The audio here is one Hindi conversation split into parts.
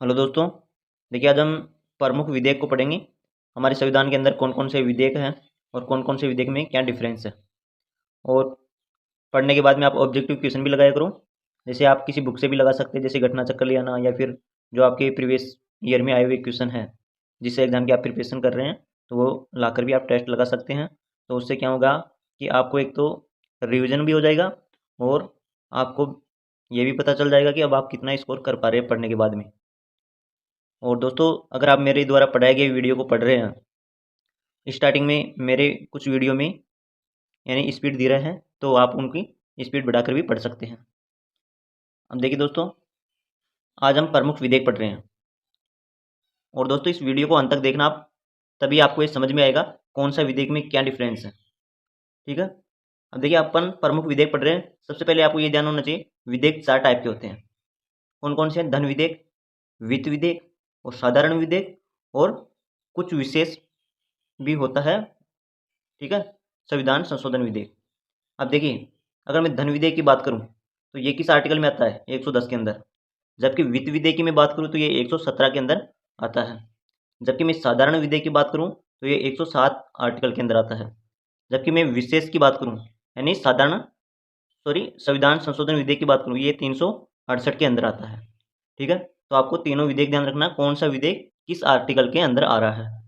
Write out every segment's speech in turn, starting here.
हेलो दोस्तों। देखिए, आज हम प्रमुख विधेयक को पढ़ेंगे। हमारे संविधान के अंदर कौन कौन से विधेयक हैं और कौन कौन से विधेयक में क्या डिफरेंस है। और पढ़ने के बाद में आप ऑब्जेक्टिव क्वेश्चन भी लगाया करो। जैसे आप किसी बुक से भी लगा सकते हैं, जैसे घटना चक्र ले आना, या फिर जो आपके प्रीवियस ईयर में आए हुए क्वेश्चन हैं जिससे एग्जाम की आप प्रिपरेशन कर रहे हैं, तो वो लाकर भी आप टेस्ट लगा सकते हैं। तो उससे क्या होगा कि आपको एक तो रिविजन भी हो जाएगा और आपको ये भी पता चल जाएगा कि अब आप कितना स्कोर कर पा रहे हैं पढ़ने के बाद में। और दोस्तों, अगर आप मेरे द्वारा पढ़ाए गए वीडियो को पढ़ रहे हैं, स्टार्टिंग में मेरे कुछ वीडियो में यानी स्पीड दे रहे हैं, तो आप उनकी स्पीड बढ़ाकर भी पढ़ सकते हैं। अब देखिए दोस्तों, आज हम प्रमुख विधेयक पढ़ रहे हैं। और दोस्तों, इस वीडियो को अंत तक देखना आप, तभी आपको ये समझ में आएगा कौन सा विधेयक में क्या डिफरेंस है। ठीक है। अब देखिए, अपन प्रमुख विधेयक पढ़ रहे हैं। सबसे पहले आपको ये ध्यान होना चाहिए, विधेयक 4 टाइप के होते हैं। कौन कौन से हैं? धन विधेयक, वित्त विधेयक और साधारण विधेयक, और कुछ विशेष भी होता है। ठीक है, संविधान संशोधन विधेयक। अब देखिए, अगर मैं धन विधेयक की बात करूं तो ये किस आर्टिकल में आता है? 110 के अंदर। जबकि वित्त विधेयक की मैं बात करूं तो ये 117 के अंदर आता है। जबकि मैं साधारण विधेयक की बात करूं तो ये 107 आर्टिकल के अंदर आता है। जबकि मैं विशेष की बात करूं यानी संविधान संशोधन विधेयक की बात करूं, ये 368 के अंदर आता है। ठीक है, तो आपको तीनों विधेयक ध्यान रखना, कौन सा विधेयक किस आर्टिकल के अंदर आ रहा है।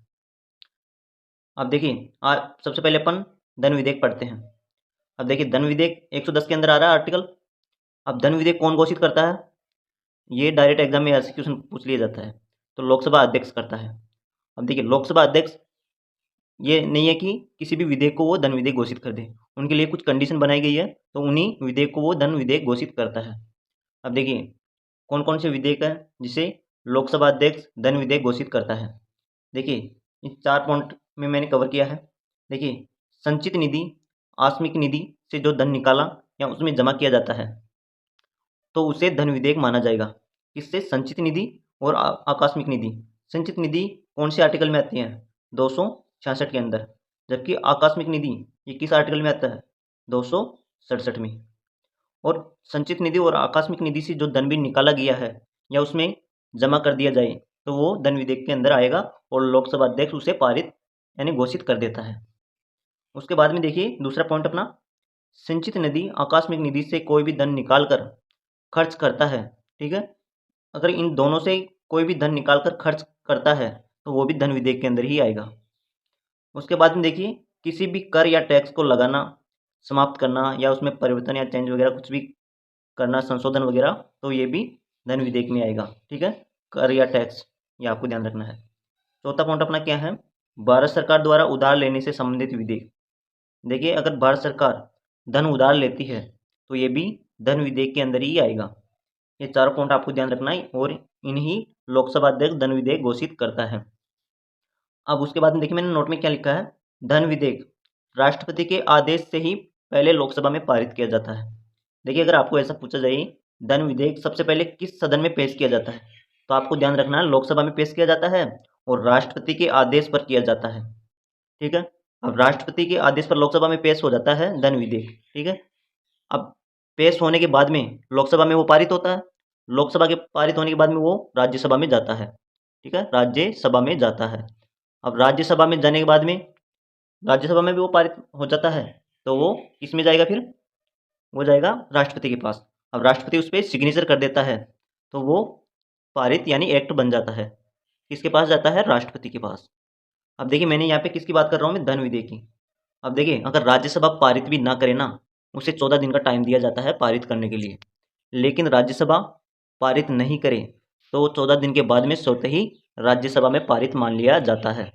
अब देखिए, सबसे पहले अपन धन विधेयक पढ़ते हैं। अब देखिए, धन विधेयक 110 के अंदर आ रहा है आर्टिकल। अब धन विधेयक कौन घोषित करता है? ये डायरेक्ट एग्जाम में ऐसे क्वेश्चन पूछ लिया जाता है, तो लोकसभा अध्यक्ष करता है। अब देखिए, लोकसभा अध्यक्ष ये नहीं है कि किसी भी विधेयक को वो धन विधेयक घोषित कर दे। उनके लिए कुछ कंडीशन बनाई गई है, तो उन्हीं विधेयक को वो धन विधेयक घोषित करता है। अब देखिए, कौन कौन से विधेयक है जिसे लोकसभा अध्यक्ष धन विधेयक घोषित करता है। देखिए, इन 4 पॉइंट में मैंने कवर किया है। देखिए, संचित निधि, आकस्मिक निधि से जो धन निकाला या उसमें जमा किया जाता है, तो उसे धन विधेयक माना जाएगा। किससे? संचित निधि और आकस्मिक निधि। संचित निधि कौन से आर्टिकल में आती है? 266 के अंदर। जबकि आकस्मिक निधि ये किस आर्टिकल में आता है? 267 में। और संचित निधि और आकस्मिक निधि से जो धन भी निकाला गया है या उसमें जमा कर दिया जाए, तो वो धन विधेयक के अंदर आएगा और लोकसभा अध्यक्ष उसे पारित यानी घोषित कर देता है। उसके बाद में देखिए, दूसरा पॉइंट अपना, संचित निधि आकस्मिक निधि से कोई भी धन निकाल कर खर्च करता है। ठीक है, अगर इन दोनों से कोई भी धन निकाल कर खर्च करता है, तो वो भी धन विधेयक के अंदर ही आएगा। उसके बाद में देखिए, किसी भी कर या टैक्स को लगाना, समाप्त करना, या उसमें परिवर्तन या चेंज वगैरह कुछ भी करना, संशोधन वगैरह, तो ये भी धन विधेयक में आएगा। ठीक है, कर या टैक्स, ये आपको ध्यान रखना है। चौथा पॉइंट अपना क्या है? भारत सरकार द्वारा उधार लेने से संबंधित विधेयक। देखिए, अगर भारत सरकार धन उधार लेती है, तो ये भी धन विधेयक के अंदर ही आएगा। ये चारों पॉइंट आपको ध्यान रखना है और इन्हीं लोकसभा अध्यक्ष धन विधेयक घोषित करता है। अब उसके बाद में देखिए, मैंने नोट में क्या लिखा है, धन विधेयक राष्ट्रपति के आदेश से ही पहले लोकसभा में पारित किया जाता है। देखिए, अगर आपको ऐसा पूछा जाए धन विधेयक सबसे पहले किस सदन में पेश किया जाता है, तो आपको ध्यान रखना है लोकसभा में पेश किया जाता है और राष्ट्रपति के आदेश पर किया जाता है। ठीक है, अब राष्ट्रपति के आदेश पर लोकसभा में पेश हो जाता है धन विधेयक। ठीक है, अब पेश होने के बाद में लोकसभा में वो पारित होता है। लोकसभा के पारित होने के बाद में वो राज्यसभा में जाता है। ठीक है, राज्यसभा में जाता है। अब राज्यसभा में जाने के बाद में राज्यसभा में भी वो पारित हो जाता है, तो वो किस में जाएगा फिर? वो जाएगा राष्ट्रपति के पास। अब राष्ट्रपति उस पर सिग्नेचर कर देता है, तो वो पारित यानी एक्ट बन जाता है। किसके पास जाता है? राष्ट्रपति के पास। अब देखिए, मैंने यहाँ पे किसकी बात कर रहा हूँ? मैं धन विधेयक की। अब देखिए, अगर राज्यसभा पारित भी ना करे ना, उसे 14 दिन का टाइम दिया जाता है पारित करने के लिए। लेकिन राज्यसभा पारित नहीं करे तो 14 दिन के बाद में स्वतः ही राज्यसभा में पारित मान लिया जाता है।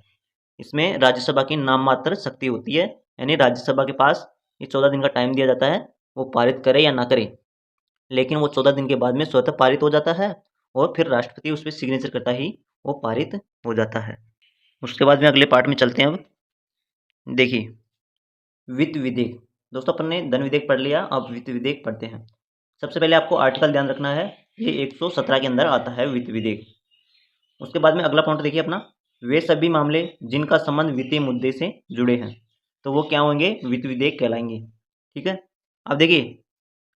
इसमें राज्यसभा की नाम मात्र शक्ति होती है, यानी राज्यसभा के पास ये 14 दिन का टाइम दिया जाता है, वो पारित करे या ना करे, लेकिन वो 14 दिन के बाद में स्वतः पारित हो जाता है और फिर राष्ट्रपति उस पर सिग्नेचर करता ही वो पारित हो जाता है। उसके बाद में अगले पार्ट में चलते हैं। अब देखिए, वित्त विधेयक। दोस्तों, अपन ने धन विधेयक पढ़ लिया, अब वित्त विधेयक पढ़ते हैं। सबसे पहले आपको आर्टिकल ध्यान रखना है, ये 117 के अंदर आता है वित्त विधेयक। उसके बाद में अगला पॉइंट देखिए अपना, वे सभी मामले जिनका संबंध वित्तीय मुद्दे से जुड़े हैं, तो वो क्या होंगे? वित्त विधेयक कहलाएंगे। ठीक है, अब देखिए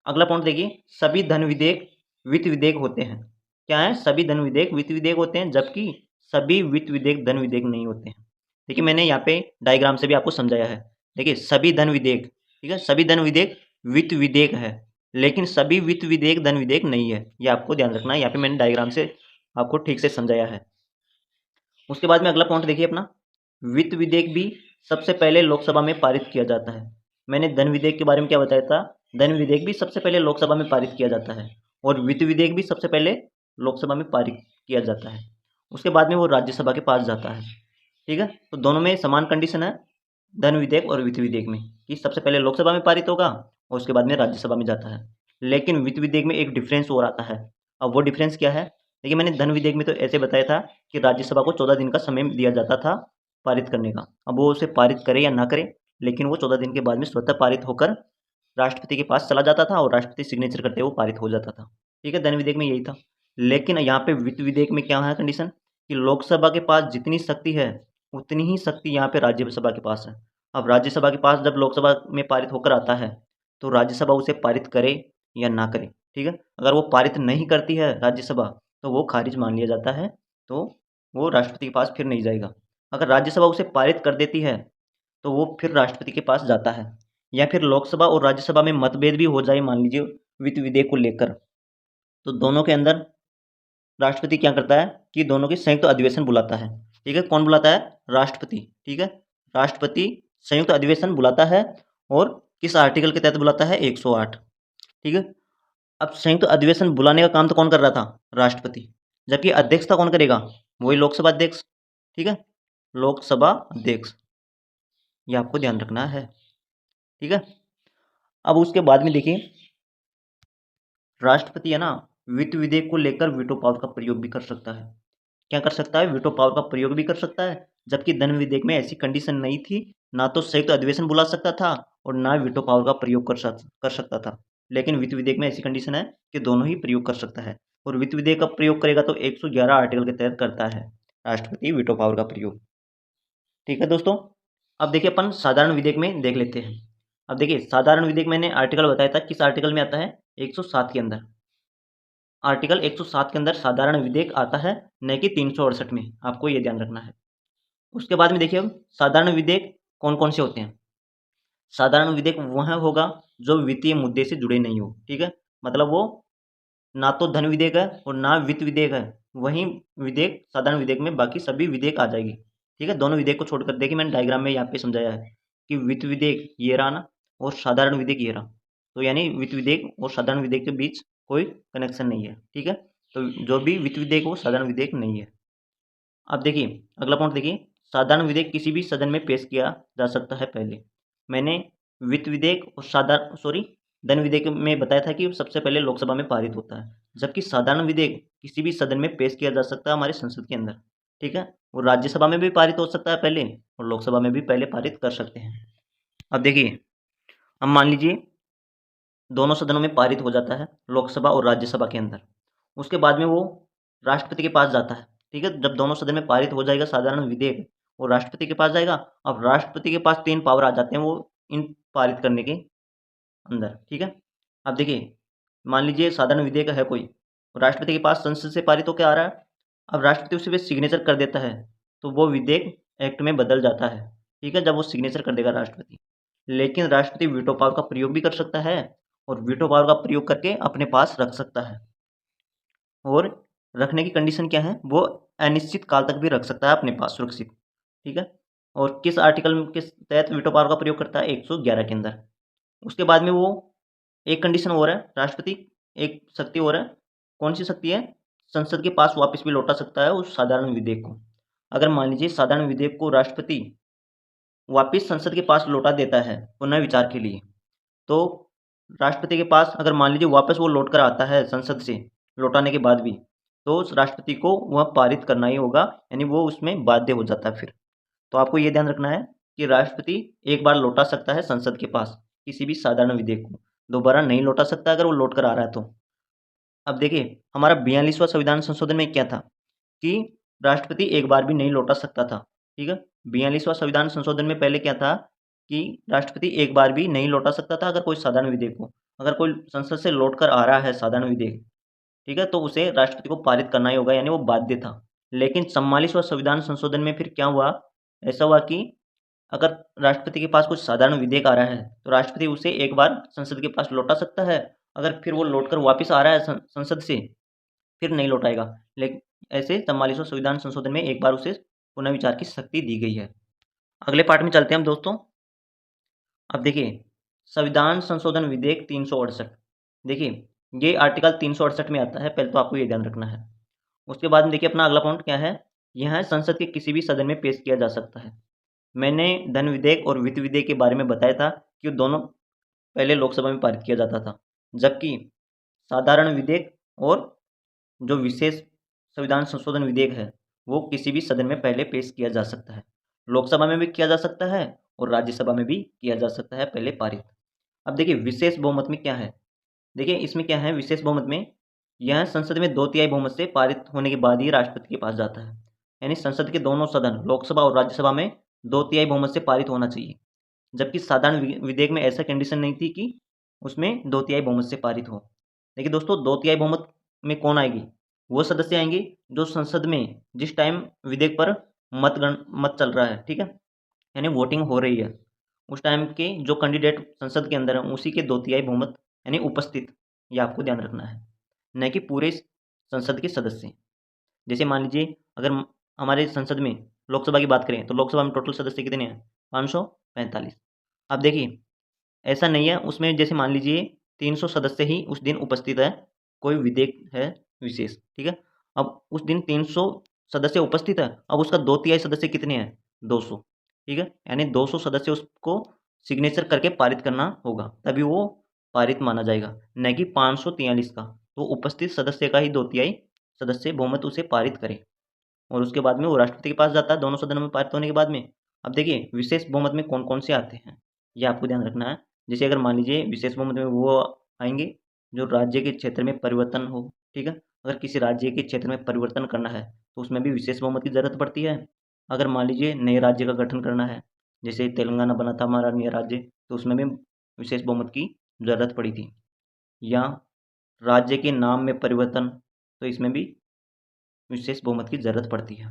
अगला पॉइंट देखिए, सभी धन विधेयक वित्त विधेयक होते हैं। क्या है, सभी धन विधेयक वित्त विधेयक होते हैं, जबकि सभी वित्त विधेयक धन विधेयक नहीं होते हैं। देखिए मैंने यहाँ पे डायग्राम से भी आपको समझाया है। देखिए सभी धन विधेयक, ठीक है, सभी धन विधेयक वित्त विधेयक है, लेकिन सभी वित्त विधेयक धन विधेयक नहीं है। ये आपको ध्यान रखना है, यहाँ पे मैंने डायग्राम से आपको ठीक से समझाया है। उसके बाद में अगला पॉइंट देखिए अपना, वित्त विधेयक भी सबसे पहले लोकसभा में पारित किया जाता है। मैंने धन विधेयक के बारे में क्या बताया था, धन विधेयक भी सबसे पहले लोकसभा में पारित किया जाता है और वित्त विधेयक भी सबसे पहले लोकसभा में पारित किया जाता है। उसके बाद में वो राज्यसभा के पास जाता है। ठीक है, तो दोनों में समान कंडीशन है, धन विधेयक और वित्त विधेयक में, कि सबसे पहले लोकसभा में पारित होगा और उसके बाद में राज्यसभा में जाता है। लेकिन वित्त विधेयक में एक डिफरेंस और आता है। अब वो डिफरेंस क्या है, देखिए मैंने धन विधेयक में तो ऐसे बताया था कि राज्यसभा को 14 दिन का समय दिया जाता था पारित करने का। अब वो उसे पारित करे या ना करे, लेकिन वो 14 दिन के बाद में स्वतः पारित होकर राष्ट्रपति के पास चला जाता था और राष्ट्रपति सिग्नेचर करते हुए पारित हो जाता था। ठीक है, धन विधेयक में यही था। लेकिन यहाँ पे वित्त विधेयक में क्या है कंडीशन, कि लोकसभा के पास जितनी शक्ति है उतनी ही शक्ति यहाँ पे राज्यसभा के पास है। अब राज्यसभा के पास जब लोकसभा में पारित होकर आता है तो राज्यसभा उसे पारित करे या ना करे। ठीक है, अगर वो पारित नहीं करती है राज्यसभा तो वो खारिज मान लिया जाता है, तो वो राष्ट्रपति के पास फिर नहीं जाएगा। अगर राज्यसभा उसे पारित कर देती है तो वो फिर राष्ट्रपति के पास जाता है। या फिर लोकसभा और राज्यसभा में मतभेद भी हो जाए मान लीजिए वित्त विधेयक को लेकर, तो दोनों के अंदर राष्ट्रपति क्या करता है कि दोनों की संयुक्त अधिवेशन बुलाता है। ठीक है, कौन बुलाता है, राष्ट्रपति। ठीक है, राष्ट्रपति संयुक्त अधिवेशन बुलाता है और किस आर्टिकल के तहत बुलाता है, 108। ठीक है, अब संयुक्त अधिवेशन बुलाने का काम तो कौन कर रहा था, राष्ट्रपति, जबकि अध्यक्षता कौन करेगा, वही लोकसभा अध्यक्ष। ठीक है, लोकसभा अध्यक्ष, ये आपको ध्यान रखना है। ठीक है, अब उसके बाद में देखिए राष्ट्रपति है ना वित्त विधेयक को लेकर वीटो पावर का प्रयोग भी कर सकता है। क्या कर सकता है, वीटो पावर का प्रयोग भी कर सकता है, जबकि धन विधेयक में ऐसी कंडीशन नहीं थी, ना तो संयुक्त अधिवेशन बुला सकता था और ना वीटो पावर का प्रयोग कर सकता था। लेकिन वित्त विधेयक में ऐसी कंडीशन है कि दोनों ही प्रयोग कर सकता है, और वित्त विधेयक का प्रयोग करेगा तो 111 आर्टिकल के तहत करता है राष्ट्रपति वीटो पावर का प्रयोग। ठीक है दोस्तों, अब देखिए अपन साधारण विधेयक में देख लेते हैं। अब देखिए साधारण विधेयक मैंने आर्टिकल बताया था, किस आर्टिकल में आता है, 107 के अंदर। आर्टिकल 107 के अंदर साधारण विधेयक आता है, न कि 368 में, आपको ये ध्यान रखना है। उसके बाद में देखिए अब साधारण विधेयक कौन कौन से होते हैं। साधारण विधेयक वह होगा जो वित्तीय मुद्दे से जुड़े नहीं हो। ठीक है, मतलब वो ना तो धन विधेयक है और ना वित्त विधेयक है, वही विधेयक साधारण विधेयक में बाकी सभी विधेयक आ जाएगी। ठीक है, दोनों विधेयक को छोड़कर, देखिए मैंने डायग्राम में यहाँ पे समझाया है कि वित्त विधेयक ये रहा ना और साधारण विधेयक ये रहा, तो यानी वित्त विधेयक और साधारण विधेयक के बीच कोई कनेक्शन नहीं है। ठीक है, तो जो भी वित्त विधेयक वो साधारण विधेयक नहीं है। अब देखिए अगला पॉइंट देखिए, साधारण विधेयक किसी भी सदन में पेश किया जा सकता है। पहले मैंने वित्त विधेयक और धन विधेयक में बताया था कि सबसे पहले लोकसभा में पारित होता है, जबकि साधारण विधेयक किसी भी सदन में पेश किया जा सकता है हमारे संसद के अंदर। ठीक है, वो राज्यसभा में भी पारित हो सकता है पहले और लोकसभा में भी पहले पारित कर सकते हैं। अब देखिए अब मान लीजिए दोनों सदनों में पारित हो जाता है, लोकसभा और राज्यसभा के अंदर, उसके बाद में वो राष्ट्रपति के पास जाता है। ठीक है, जब दोनों सदन में पारित हो जाएगा साधारण विधेयक, वो राष्ट्रपति के पास जाएगा। अब राष्ट्रपति के पास 3 पावर आ जाते हैं वो इन पारित करने के अंदर। ठीक है, अब देखिए मान लीजिए साधारण विधेयक है कोई, राष्ट्रपति के पास संसद से पारित होकर आ रहा है, अब राष्ट्रपति उस पर सिग्नेचर कर देता है तो वो विधेयक एक्ट में बदल जाता है। ठीक है, जब वो सिग्नेचर कर देगा राष्ट्रपति, लेकिन राष्ट्रपति वीटो पावर का प्रयोग भी कर सकता है और वीटो पावर का प्रयोग करके अपने पास रख सकता है। और रखने की कंडीशन क्या है, वो अनिश्चित काल तक भी रख सकता है अपने पास सुरक्षित। ठीक है, और किस आर्टिकल के तहत वीटो पावर का प्रयोग करता है, 111 के अंदर। उसके बाद में वो एक कंडीशन और है, राष्ट्रपति एक शक्ति और है, कौन सी शक्ति है, संसद के पास वापस भी लौटा सकता है उस साधारण विधेयक को। अगर मान लीजिए साधारण विधेयक को राष्ट्रपति वापस संसद के पास लौटा देता है पुनः विचार के लिए, तो राष्ट्रपति के पास अगर मान लीजिए वापस वो लौट कर आता है संसद से लौटाने के बाद भी, तो उस राष्ट्रपति को वह पारित करना ही होगा, यानी वो उसमें बाध्य हो जाता है फिर। तो आपको ये ध्यान रखना है कि राष्ट्रपति एक बार लौटा सकता है संसद के पास किसी भी साधारण विधेयक को, दोबारा नहीं लौटा सकता अगर वो लौट कर आ रहा है तो। अब देखिए हमारा 42वां संविधान संशोधन में क्या था कि राष्ट्रपति एक बार भी नहीं लौटा सकता था। ठीक है, 42वां संविधान संशोधन में पहले क्या था कि राष्ट्रपति एक बार भी नहीं लौटा सकता था अगर कोई साधारण विधेयक हो। अगर कोई संसद से लौट कर आ रहा है साधारण विधेयक, ठीक है, तो उसे राष्ट्रपति को पारित करना ही होगा, यानी वो बाध्य था। लेकिन 44वां संविधान संशोधन में फिर क्या हुआ, ऐसा हुआ कि अगर राष्ट्रपति के पास कुछ साधारण विधेयक आ रहा है तो राष्ट्रपति उसे एक बार संसद के पास लौटा सकता है। अगर फिर वो लौटकर वापस आ रहा है संसद से, फिर नहीं लौटाएगा। लेकिन ऐसे 44वां संविधान संशोधन में एक बार उसे पुनर्विचार की शक्ति दी गई है। अगले पार्ट में चलते हैं हम दोस्तों। अब देखिए, संविधान संशोधन विधेयक 368। देखिए, ये आर्टिकल 368 में आता है, पहले तो आपको ये ध्यान रखना है। उसके बाद में देखिए अपना अगला पॉइंट क्या है, यह संसद के किसी भी सदन में पेश किया जा सकता है। मैंने धन विधेयक और वित्त विधेयक के बारे में बताया था कि दोनों पहले लोकसभा में पारित किया जाता था, जबकि साधारण विधेयक और जो विशेष संविधान संशोधन विधेयक है वो किसी भी सदन में पहले पेश किया जा सकता है। लोकसभा में भी किया जा सकता है और राज्यसभा में भी किया जा सकता है पहले पारित। अब देखिए विशेष बहुमत में क्या है, देखिए इसमें क्या है, विशेष बहुमत में यह संसद में 2/3 बहुमत से पारित होने के बाद ही राष्ट्रपति के पास जाता है। यानी संसद के दोनों सदन लोकसभा और राज्यसभा में 2/3 बहुमत से पारित होना चाहिए। जबकि साधारण विधेयक में ऐसा कंडीशन नहीं थी कि उसमें 2/3 बहुमत से पारित हो। देखिए दोस्तों, 2/3 बहुमत में कौन आएगी, वो सदस्य आएंगे जो संसद में जिस टाइम विधेयक पर मत चल रहा है, ठीक है, यानी वोटिंग हो रही है, उस टाइम के जो कैंडिडेट संसद के अंदर है उसी के 2/3 बहुमत यानी उपस्थित, ये आपको ध्यान रखना है, न कि पूरे संसद के सदस्य। जैसे मान लीजिए अगर हमारे संसद में लोकसभा की बात करें तो लोकसभा में टोटल सदस्य कितने हैं, 545। अब देखिए ऐसा नहीं है, उसमें जैसे मान लीजिए 300 सदस्य ही उस दिन उपस्थित है, कोई विधेयक है विशेष, ठीक है। अब उस दिन 300 सदस्य उपस्थित है, अब उसका 2/3 सदस्य कितने हैं, 200, ठीक है, यानी 200 सदस्य उसको सिग्नेचर करके पारित करना होगा, तभी वो पारित माना जाएगा, न कि 543 का। तो उपस्थित सदस्य का ही 2/3 सदस्य बहुमत उसे पारित करे और उसके बाद में वो राष्ट्रपति के पास जाता है दोनों सदनों में पारित होने के बाद में। अब देखिए विशेष बहुमत में कौन कौन से आते हैं, ये आपको ध्यान रखना है। जैसे अगर मान लीजिए विशेष बहुमत में वो आएंगे जो राज्य के क्षेत्र में परिवर्तन हो, ठीक है, अगर किसी राज्य के क्षेत्र में परिवर्तन करना है तो उसमें भी विशेष बहुमत की ज़रूरत पड़ती है। अगर मान लीजिए नए राज्य का गठन करना है, जैसे तेलंगाना बना था हमारा नया राज्य, तो उसमें भी विशेष बहुमत की ज़रूरत पड़ी थी। या राज्य के नाम में परिवर्तन, तो इसमें भी विशेष बहुमत की ज़रूरत पड़ती है।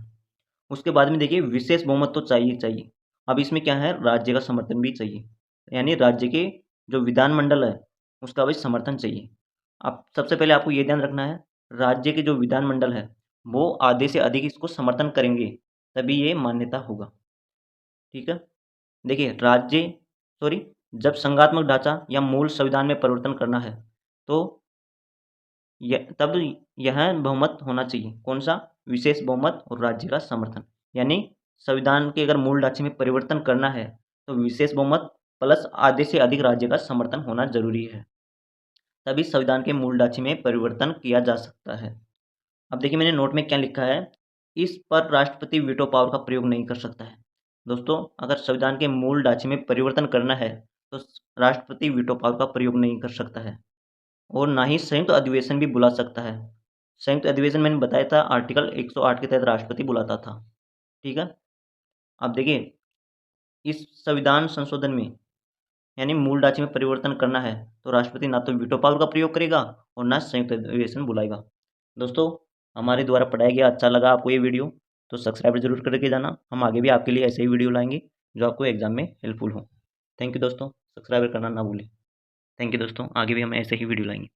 उसके बाद में देखिए विशेष बहुमत तो चाहिए चाहिए, अब इसमें क्या है, राज्य का समर्थन भी चाहिए, यानी राज्य के जो विधानमंडल है उसका भी समर्थन चाहिए। अब सबसे पहले आपको ये ध्यान रखना है, राज्य के जो विधानमंडल है वो आधे से अधिक इसको समर्थन करेंगे, तभी ये मान्यता होगा, ठीक है। देखिए जब संघात्मक ढांचा या मूल संविधान में परिवर्तन करना है तो तब यह बहुमत होना चाहिए, कौन सा, विशेष बहुमत और राज्य का समर्थन। यानी संविधान के अगर मूल ढांचे में परिवर्तन करना है तो विशेष बहुमत प्लस आधे से अधिक राज्य का समर्थन होना जरूरी है, तभी संविधान के मूल ढांचे में परिवर्तन किया जा सकता है। अब देखिए मैंने नोट में क्या लिखा है, इस पर राष्ट्रपति वीटो पावर का प्रयोग नहीं कर सकता है। दोस्तों अगर संविधान के मूल ढांचे में परिवर्तन करना है तो राष्ट्रपति वीटो पावर का प्रयोग नहीं कर सकता है, और ना ही संयुक्त अधिवेशन भी बुला सकता है। संयुक्त अधिवेशन मैंने बताया था आर्टिकल 108 के तहत राष्ट्रपति बुलाता था, ठीक है। अब देखिए इस संविधान संशोधन में यानी मूल ढांचे में परिवर्तन करना है तो राष्ट्रपति ना तो वीटो पावर का प्रयोग करेगा और ना संयुक्त अधिवेशन बुलाएगा। दोस्तों हमारे द्वारा पढ़ाया गया अच्छा लगा आपको ये वीडियो तो सब्सक्राइब जरूर करके जाना, हम आगे भी आपके लिए ऐसे ही वीडियो लाएंगे जो आपको एग्जाम में हेल्पफुल हो। थैंक यू दोस्तों, सब्सक्राइब करना ना भूलें। थैंक यू दोस्तों, आगे भी हम ऐसे ही वीडियो लाएंगे।